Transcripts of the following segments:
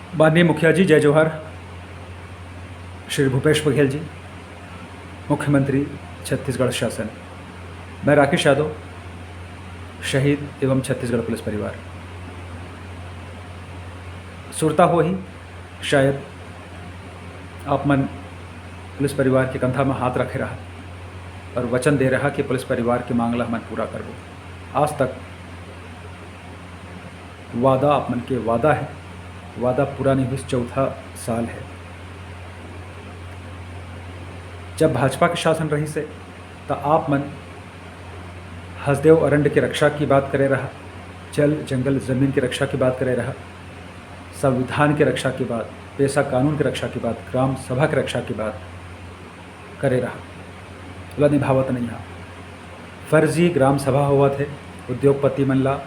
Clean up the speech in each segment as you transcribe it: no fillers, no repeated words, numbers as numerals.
माननीय मुखिया जी, जय जोहार। श्री भूपेश बघेल जी, मुख्यमंत्री छत्तीसगढ़ शासन। मैं राकेश यादव, शहीद एवं छत्तीसगढ़ पुलिस परिवार। सुरता हो ही शायद आप मन पुलिस परिवार के कंधा में हाथ रखे रहा और वचन दे रहा कि पुलिस परिवार की मांगला मन पूरा करबो। आज तक वादा आप मन के वादा है, वादा पूरा नहीं हुई। चौथा साल है जब भाजपा के शासन रही से, तो आप मन हसदेव अरण्य की रक्षा की बात करे रहा, जल जंगल ज़मीन की रक्षा की बात करे रहा, संविधान की रक्षा की बात, पेशा कानून की रक्षा की बात, ग्राम सभा की रक्षा की बात करे रहा। बोला निभावत नहीं हा। फर्जी ग्राम सभा हुआ थे, उद्योगपति मन ला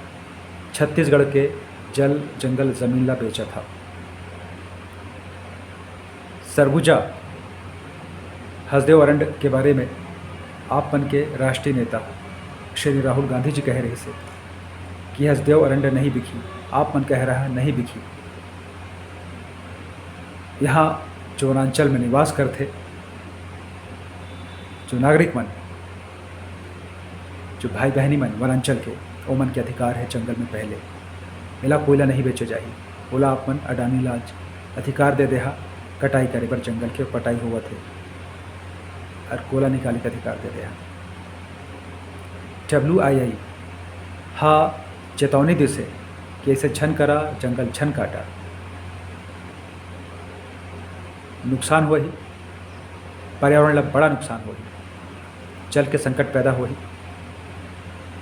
छत्तीसगढ़ के जल जंगल ज़मीन ला बेचा था। सरगुजा हसदेव अरण्य के बारे में आप मन के राष्ट्रीय नेता श्री राहुल गांधी जी कह रहे थे कि हसदेव अरण्य नहीं बिकी। आप मन कह रहा है नहीं बिकी। यहाँ जो वनांचल में निवास करते जो नागरिक मन, जो भाई बहनी मन वनांचल के, वो मन के अधिकार है जंगल में पहले मिला कोयला नहीं बेचे जाही। बोला आप मन अडानी लाज अधिकार दे देहा कटाई करे पर जंगल के पटाई हुआ थे और कोयला निकाले का अधिकार दे देहा। WII हाँ चेतावनी दी से कि ऐसे छन करा जंगल छन काटा, नुकसान हुआ ही, पर्यावरण ला बड़ा नुकसान हुआ ही, जल के संकट पैदा हुआ ही,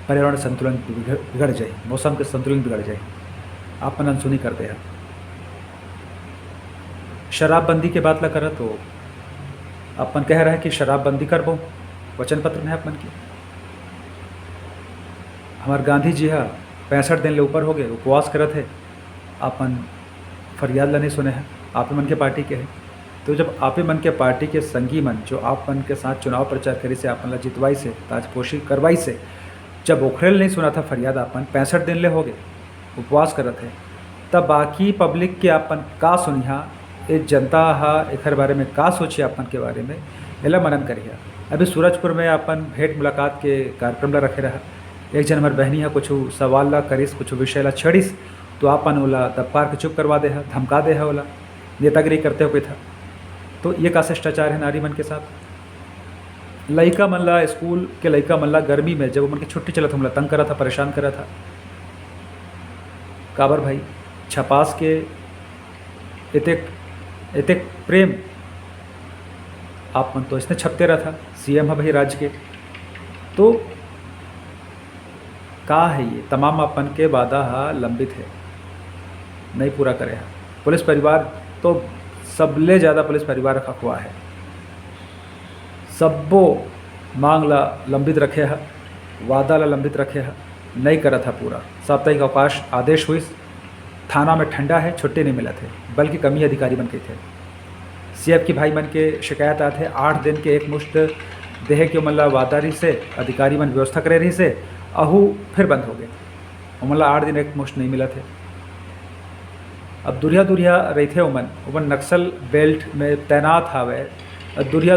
पर्यावरण संतुलन बिगड़ जाए, मौसम के संतुलन बिगड़ जाए। आप मन अनसुनी करते हैं। शराबबंदी के बात ला करा तो अपन कह रहे हैं कि शराबबंदी करबो, वचन पत्र में अपन की। हमारे गांधी जी हाँ 65 दिन ले ऊपर हो गए उपवास करत है, अपन फरियाद ला नहीं सुने हैं। आप मन के पार्टी के है, तो जब आप मन के पार्टी के संगी मन जो आप मन के साथ चुनाव प्रचार करी से, आपन ला जितवाई से, ताजपोशी करवाई से, जब ओखरेल नहीं सुना था फरियाद, आपन 65 दिन ले हो गए उपवास करत है, तब बाकी पब्लिक के आपन का सुनिहा, ये जनता हा एकर बारे में का सोची आपन के बारे में, एला मनन करिहा। अभी सूरजपुर में अपन भेंट मुलाकात के कार्यक्रम ला रखे रहा। एक जन हमार बहनी है कुछ सवाल ला करिस, कुछ विषय ला छड़िस, तो आपन ओला दबकार के चुप करवा दे है, धमका दे है, ओला नेतागिरी करते हुए था। तो ये का शिष्टाचार है नारी मन के साथ। लइका मन ला, स्कूल के लइका मन ला गर्मी में जब मन की छुट्टी चला था, हमला तंग करा था, परेशान करा था। काबर भाई छपास के एतेक प्रेम आप मन तो इसने छपते रहा था। CM है भाई राज्य के, तो का है ये तमाम अपन के वादा हा लंबित है, नहीं पूरा करे है। पुलिस परिवार तो सबले ज़्यादा पुलिस परिवार रखा हुआ है, सबो मांग ला लंबित रखे है, वादा ला लंबित रखे है, नहीं करा था पूरा। साप्ताहिक अवकाश आदेश हुई, थाना में ठंडा है, छुट्टी नहीं मिला थे, बल्कि कमी अधिकारी बन गए थे। CF की भाई मन के शिकायत आते 8 दिन के एक मुश्त देह के मतलब वादारी से अधिकारी मन व्यवस्था करे रही से, अहू फिर बंद हो गए। मतलब 8 दिन एक मुश्त नहीं मिला थे। अब दुरिया रही थे उमन नक्सल बेल्ट में तैनात हावे, दुरिया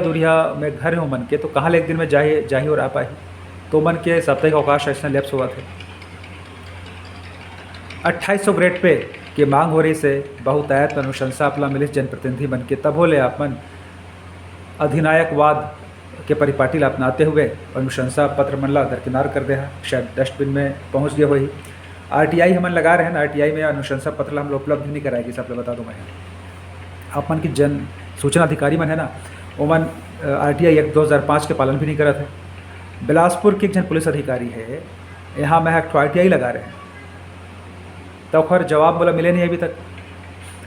में घर है उमन के, तो कहाँ ले एक दिन में जाही और आ पाही। तो उमन के साप्ताहिक अवकाश ऐसा लैप्स हुआ थे। 2800 ग्रेड पे की मांग हो रही से बहुतायत अनुशंसा अपना मिलिस जनप्रतिनिधि बन के, तब होले अपन अधिनायकवाद के परिपाटी ला अपनाते हुए अनुशंसा पत्र मन ला दरकिनार कर दे, शायद डस्टबिन में पहुंच गया वही। RTI हमन लगा रहे हैं ना, RTI में अनुशंसा पत्र हम लोग उपलब्ध नहीं कराएगी, सब लोग बता दूँ मैं। आप मन की जन सूचना अधिकारी मन है ना, वो मन RTI एक्ट 2005 के पालन भी नहीं करा थे। बिलासपुर के एक जन पुलिस अधिकारी है, यहाँ मैं RTI लगा रहे हैं, तो खैर जवाब बोला मिले नहीं अभी तक।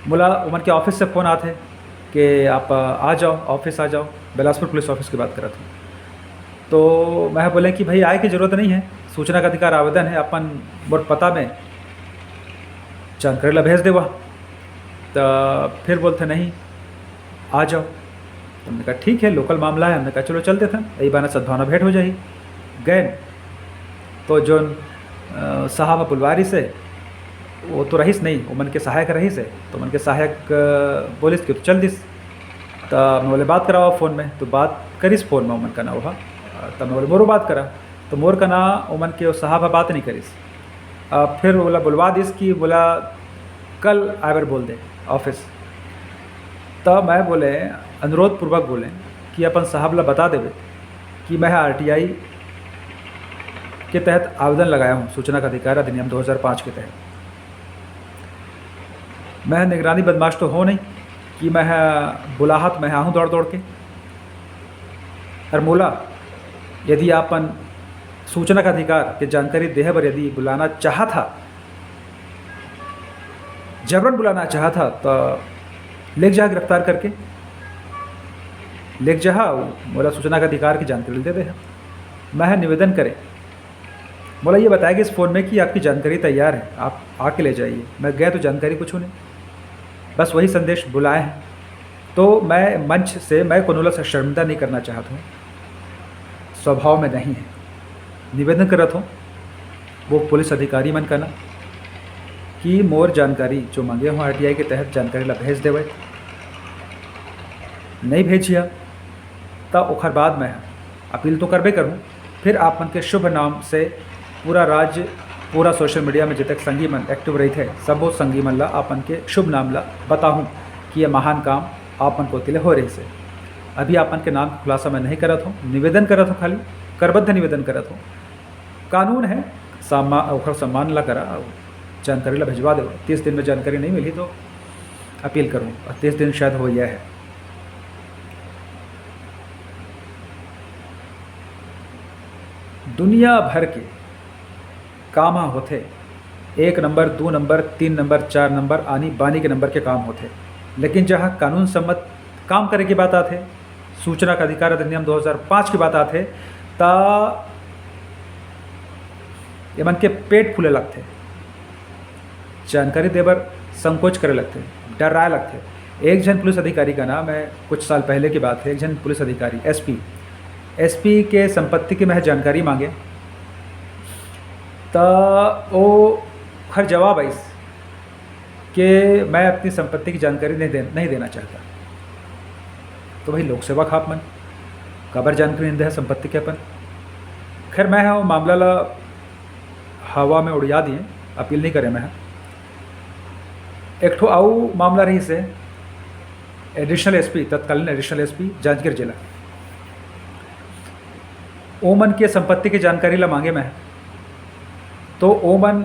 बोला उमन के ऑफिस से फ़ोन आते कि आप आ जाओ, ऑफिस आ जाओ, बिलासपुर पुलिस ऑफिस की बात कर रहा था। तो मैं बोले कि भाई आए की ज़रूरत नहीं है, सूचना का अधिकार आवेदन है, अपन मोर पता में जानकारी ला भेज देवा। तो फिर बोलते नहीं आ जाओ। तो हमने कहा ठीक है, लोकल मामला है, हमने कहा चलो चलते थे, यही बाना सद्भावना भेंट हो जाएगी। गए तो जो साहब पुलवारी से वो तो रहीस नहीं, वो मन के सहायक रहीस है, तो मन के सहायक बोलिस कि तो चल दिस। तो मैं बोले बात कराओ फ़ोन में, तो बात करीस फ़ोन में उमन का ना वहाँ। तब मैं बोले मोरो बात करा, तो मोर का ना उमन के साहब बात नहीं करीस। फिर बोला बुलवा दिस कि बोला कल आवर बोल दे ऑफिस। तब मैं बोले अनुरोध पूर्वक बोले कि अपन साहब ला बता देवे कि मैं RTI के तहत आवेदन लगाया हूँ सूचना का अधिकार अधिनियम 2005 के तहत। मैं निगरानी बदमाश तो हो नहीं कि मैं बुलाहट मैं आऊँ दौड़ दौड़ के। और मोला यदि आपन सूचना का अधिकार के जानकारी देह पर यदि बुलाना चाहा था, जबरन बुलाना चाहा था, तो लेक जा गिरफ्तार करके लेक जहा मोला सूचना का अधिकार की जानकारी दे दे। मैं निवेदन करें, मोला ये बताया कि इस फ़ोन में कि आपकी जानकारी तैयार है, आप आके ले जाइए। मैं गया तो जानकारी कुछ नहीं, बस वही संदेश बुलाए हैं। तो मैं मंच से मैं कोनोला से शर्मिंदा नहीं करना चाहता हूँ, स्वभाव में नहीं है। निवेदन करत हूँ वो पुलिस अधिकारी मन का ना कि मोर जानकारी जो मांगे हूँ RTI के तहत जानकारी ला भेज देवे। नहीं भेजिया तो ओखर बाद मैं अपील तो करबे करूँ। फिर आप मन के शुभ नाम से पूरा राज्य, पूरा सोशल मीडिया में जब तक संगी मन एक्टिव रही थे, सब वो संगी मन ला आपन के शुभ नाम ला बताऊँ कि ये महान काम आपन को तिले हो रही से। अभी आपन के नाम खुलासा मैं नहीं करत हूँ, निवेदन करत हूँ, खाली करबद्ध निवेदन करत हूँ। कानून है ओखर सम्मान ला करा, जानकारी ला भिजवा दो। 30 दिन में जानकारी नहीं मिली तो अपील करूँ, और 30 दिन शायद हो यह है। दुनिया भर के काम होते, 1 नंबर 2 नंबर 3 नंबर 4 नंबर आनी बानी के नंबर के काम होते, लेकिन जहाँ कानून सम्मत काम करे की बात आते, सूचना का अधिकार अधिनियम 2005 की बात आते, ता ये मन के पेट फूले लगते, जानकारी देवर संकोच करे लगते, डराए लगते। एक जन पुलिस अधिकारी का नाम है, कुछ साल पहले की बात है, एक जन पुलिस अधिकारी SP के संपत्ति की मैं जानकारी मांगे, तो वो हर जवाब आई कि मैं अपनी संपत्ति की जानकारी नहीं देना चाहता। तो वही लोक सेवा खाप मन खबर जानकारी नहीं दे संपत्ति के अपन। खैर मैं हाँ मामला ला हवा में उड़िया दिए, अपील नहीं करे। मैं एक ठो आऊ मामला रही से एडिशनल SP, तत्कालीन एडिशनल SP जांजगीर जिला, ओमन के संपत्ति की जानकारी ला मांगे मैं, तो ओमन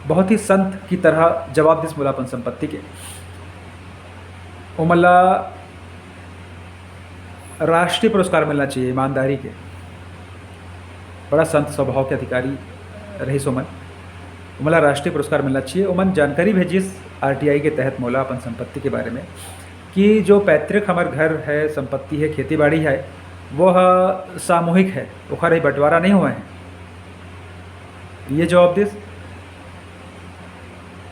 बहुत ही संत की तरह जवाब दिस बोला अपन संपत्ति के। ओमन ला राष्ट्रीय पुरस्कार मिलना चाहिए ईमानदारी के, बड़ा संत स्वभाव के अधिकारी रही सोमन, ओमला राष्ट्रीय पुरस्कार मिलना चाहिए। ओमन जानकारी भेजिस RTI के तहत मोला अपन संपत्ति के बारे में कि जो पैतृक हमार घर है, संपत्ति है, खेती बाड़ी है, वह सामूहिक है, ओखर बंटवारा नहीं हुआ है। ये जवाब दिस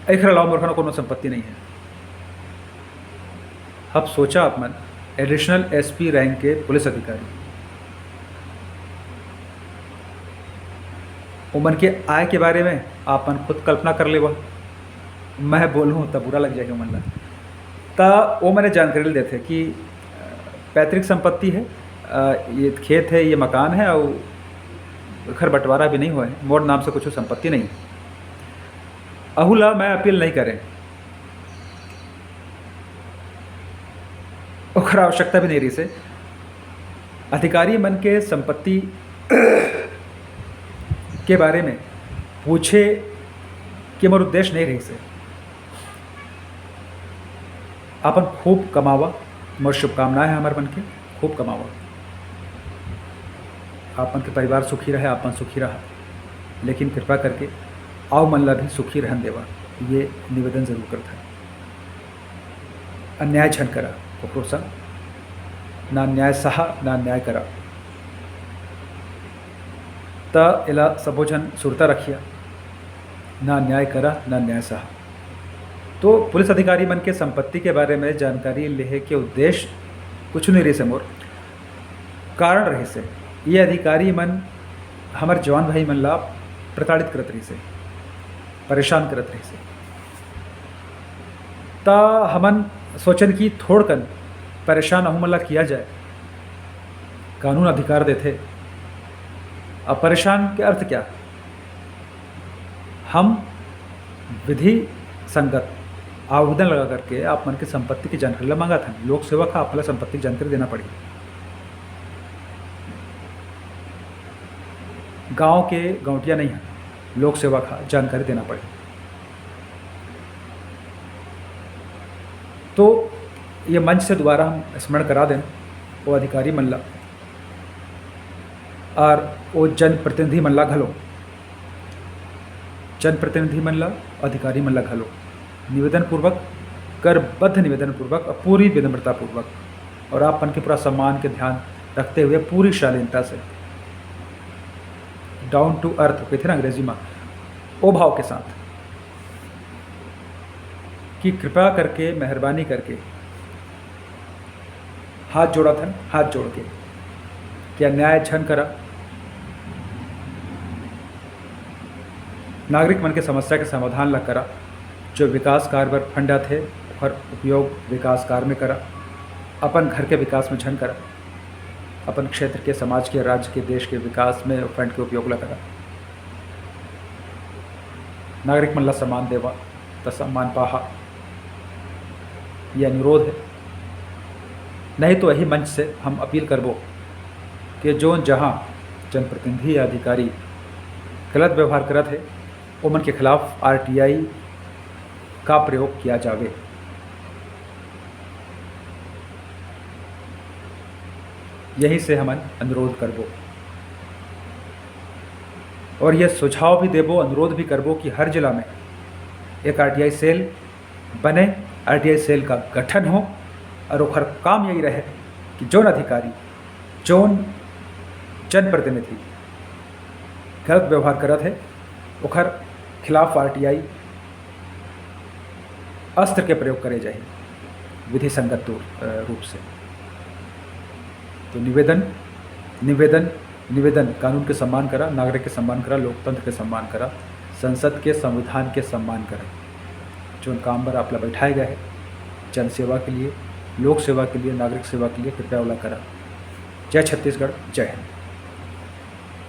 एक अलावा मोरखा कोनो संपत्ति नहीं है। अब सोचा आप मन एडिशनल SP रैंक के पुलिस अधिकारी, उमन के आय के बारे में आपन खुद कल्पना कर लेवा। मैं बोलूँ तब बुरा लग जाएगा मन ला। तो वो मैंने जानकारी देते कि पैतृक संपत्ति है, ये खेत है, ये मकान है, और घर बंटवारा भी नहीं हुआ है, मोर नाम से कुछ संपत्ति नहीं। अहुला मैं अपील नहीं करें, और आवश्यकता भी नहीं रही से। अधिकारी मन के संपत्ति के बारे में पूछे कि मोर उद्देश्य नहीं रही से। अपन खूब कमावा, मोर शुभकामनाएं है हमारे मन के, खूब कमावा, आपन के परिवार सुखी रहे, आपन सुखी रहा, लेकिन कृपा करके आओ मन ला भी सुखी रहन देवा, ये निवेदन जरूर करता है। अन्याय छन करा ओकरो संग, ना न्याय सहा ना न्याय करा, त एला सबो जन सुरता रखिया, ना न्याय करा ना न्याय सहा। तो पुलिस अधिकारी मन के संपत्ति के बारे में जानकारी लेहे के उद्देश्य कुछ नहीं रही से, मोर कारण रही से ये अधिकारी मन हमार जवान भाई मन ला प्रताड़ित करत रही से, परेशान करत रही से। ता हमन सोचन कि थोड़कन परेशान अहू मन ला किया जाए। कानून अधिकार देते। अब परेशान के अर्थ क्या? हम विधि संगत आवेदन लगा करके आप मन की संपत्ति की जानकारी ला मांगा था। लोक सेवा का आप संपत्ति की जानकारी देना पड़ी। गांव के गौटिया नहीं है, लोक सेवा का जानकारी देना पड़े। तो ये मंच से दोबारा हम स्मरण करा दें वो अधिकारी मन ला और वो जनप्रतिनिधि मन ला घलो, जनप्रतिनिधि मन ला, अधिकारी मन ला घलो निवेदन पूर्वक, करबद्ध निवेदन पूर्वक और पूरी विनम्रता पूर्वक और आप मन के पूरा सम्मान के ध्यान रखते हुए पूरी शालीनता से, डाउन टू अर्थ कहते ना अंग्रेजी में, ओ भाव के साथ कि कृपया करके, मेहरबानी करके हाथ जोड़ा था, हाथ जोड़ के क्या न्याय छन करा, नागरिक मन के समस्या के समाधान ला करा, जो विकास कार्य पर फंडा थे और उपयोग विकास कार्य में करा, अपन घर के विकास में झन करा, अपन क्षेत्र के, समाज के, राज्य के, देश के विकास में फंड के उपयोग ला करा। नागरिक मन ला सम्मान देवा तो सम्मान पाहा, यह अनुरोध है। नहीं तो यही मंच से हम अपील करबो कि जो जहाँ जनप्रतिनिधि या अधिकारी गलत व्यवहार करत है उमन के खिलाफ आरटीआई का प्रयोग किया जावे। यही से हम अनुरोध करबो और यह सुझाव भी देबो, अनुरोध भी करबो कि हर जिला में एक आरटीआई सेल बने, आरटीआई सेल का गठन हो और ओकर काम यही रहे कि जौन अधिकारी, जौन जनप्रतिनिधि गलत व्यवहार करत है ओकर खिलाफ आरटीआई अस्त्र के प्रयोग करे जाए विधि संगत रूप से। तो निवेदन निवेदन निवेदन कानून के सम्मान करा, नागरिक के सम्मान करा, लोकतंत्र के सम्मान करा, संसद के संविधान के सम्मान करा। जो काम पर आप बैठाए गए हैं जन सेवा के लिए, लोक सेवा के लिए, नागरिक सेवा के लिए, कृपया वाला करा। जय छत्तीसगढ़, जय हिंद।